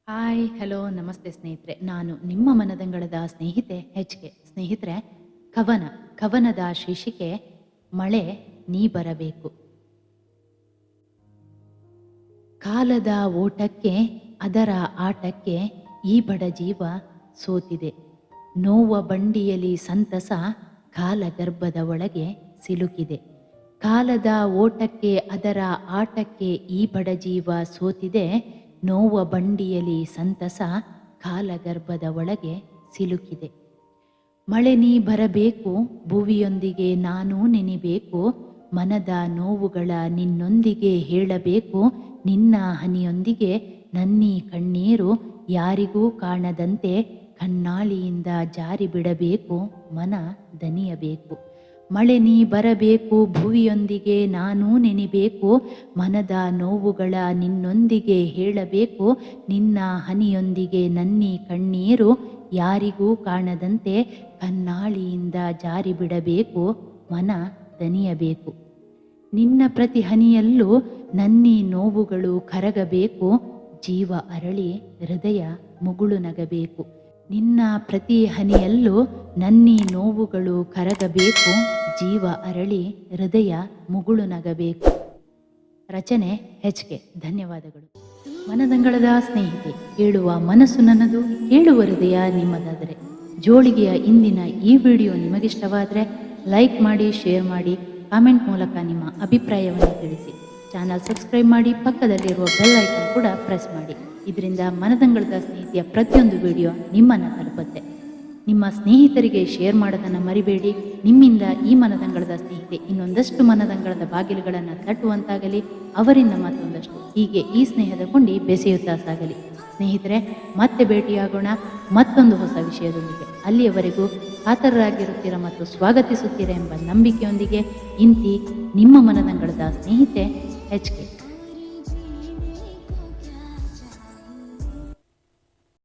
Hi hello ನಮಸ್ತೆ ಸ್ನೇಹಿತರೆ, ನಾನು ನಿಮ್ಮ ಮನದಂಗಳದ ಸ್ನೇಹಿತೆ HK. ಸ್ನೇಹಿತರೆ, ಕವನದ ಶೀರ್ಷಿಕೆ ಮಳೆ ನೀ ಬರಬೇಕು. ಕಾಲದ ಓಟಕ್ಕೆ ಅದರ ಆಟಕ್ಕೆ ಈ ಬಡ ಜೀವ ಸೋತಿದೆ. ನೋವ ಬಂಡಿಯಲಿ ಸಂತಸ ಕಾಲಗರ್ಭದ ಒಳಗೆ ಸಿಲುಕಿದೆ. ಕಾಲದ ಓಟಕ್ಕೆ ಅದರ ಆಟಕ್ಕೆ ಈ ಬಡ ಜೀವ ಸೋತಿದೆ. ನೋವ ಬಂಡಿಯಲಿ ಸಂತಸ ಕಾಲಗರ್ಭದ ಒಳಗೆ ಸಿಲುಕಿದೆ. ಮಳೆ ನೀ ಬರಬೇಕು, ಭುವಿಯೊಂದಿಗೆ ನಾನು ನೆನಿಬೇಕು. ಮನದ ನೋವುಗಳ ನಿನ್ನೊಂದಿಗೆ ಹೇಳಬೇಕು. ನಿನ್ನ ಹನಿಯೊಂದಿಗೆ ನನ್ನೀ ಕಣ್ಣೀರು ಯಾರಿಗೂ ಕಾಣದಂತೆ ಕಣ್ಣಾಳಿಯಿಂದ ಜಾರಿ ಬಿಡಬೇಕು. ಮನ ದನಿಯಬೇಕು. ಮಳೆ ನೀ ಬರಬೇಕು, ಭುವಿಯೊಂದಿಗೆ ನಾನು ನೆನಿಬೇಕು. ಮನದ ನೋವುಗಳ ನಿನ್ನೊಂದಿಗೆ ಹೇಳಬೇಕು. ನಿನ್ನ ಹನಿಯೊಂದಿಗೆ ನನ್ನೀ ಕಣ್ಣೀರು ಯಾರಿಗೂ ಕಾಣದಂತೆ ಕಣ್ಣಾಳಿಯಿಂದ ಜಾರಿ ಬಿಡಬೇಕು. ಮನ ದನಿಯಬೇಕು. ನಿನ್ನ ಪ್ರತಿ ಹನಿಯಲ್ಲೂ ನನ್ನೀ ನೋವುಗಳು ಕರಗಬೇಕು. ಜೀವ ಅರಳಿ ಹೃದಯ ಮುಗುಳು ನಗಬೇಕು. ನಿನ್ನ ಪ್ರತಿ ಹನಿಯಲ್ಲೂ ನನ್ನೀ ನೋವುಗಳು ಕರಗಬೇಕು. ಜೀವ ಅರಳಿ ಹೃದಯ ಮುಗುಳು ನಗಬೇಕು. ರಚನೆ HK. ಧನ್ಯವಾದಗಳು. ಮನದಂಗಳದ ಸ್ನೇಹಿತೆ, ಕೇಳುವ ಮನಸ್ಸು ನನ್ನದು, ಕೇಳುವ ಹೃದಯ ನಿಮ್ಮದಾದರೆ. ಜೋಳಿಗೆಯ ಇಂದಿನ ಈ ವಿಡಿಯೋ ನಿಮಗಿಷ್ಟವಾದರೆ ಲೈಕ್ ಮಾಡಿ, ಶೇರ್ ಮಾಡಿ, ಕಾಮೆಂಟ್ ಮೂಲಕ ನಿಮ್ಮ ಅಭಿಪ್ರಾಯವನ್ನು ತಿಳಿಸಿ. ಚಾನಲ್ ಸಬ್ಸ್ಕ್ರೈಬ್ ಮಾಡಿ, ಪಕ್ಕದಲ್ಲಿರುವ ಬೆಲ್ ಐಕಾನ್ ಕೂಡ ಪ್ರೆಸ್ ಮಾಡಿ. ಇದರಿಂದ ಮನದಂಗಳದ ಸ್ನೇಹಿತೆಯ ಪ್ರತಿಯೊಂದು ವಿಡಿಯೋ ನಿಮ್ಮನ್ನು ತಲುಪುತ್ತೆ. ನಿಮ್ಮ ಸ್ನೇಹಿತರಿಗೆ ಶೇರ್ ಮಾಡೋದನ್ನು ಮರಿಬೇಡಿ. ನಿಮ್ಮಿಂದ ಈ ಮನದಂಗಳದ ಸ್ನೇಹಿತೆ ಇನ್ನೊಂದಷ್ಟು ಮನದಂಗಳದ ಬಾಗಿಲುಗಳನ್ನು ತಟ್ಟುವಂತಾಗಲಿ. ಅವರಿಂದ ಮತ್ತೊಂದಷ್ಟು, ಹೀಗೆ ಈ ಸ್ನೇಹದ ಕೊಂಡಿ ಬೆಸೆಯುತ್ತಾ ಸಾಗಲಿ. ಸ್ನೇಹಿತರೆ, ಮತ್ತೆ ಭೇಟಿಯಾಗೋಣ ಮತ್ತೊಂದು ಹೊಸ ವಿಷಯದೊಂದಿಗೆ. ಅಲ್ಲಿಯವರೆಗೂ ಕಾತರರಾಗಿರುತ್ತೀರ ಮತ್ತು ಸ್ವಾಗತಿಸುತ್ತೀರ ಎಂಬ ನಂಬಿಕೆಯೊಂದಿಗೆ ಇಂತಿ ನಿಮ್ಮ ಮನದಂಗಳದ ಸ್ನೇಹಿತೆ HK.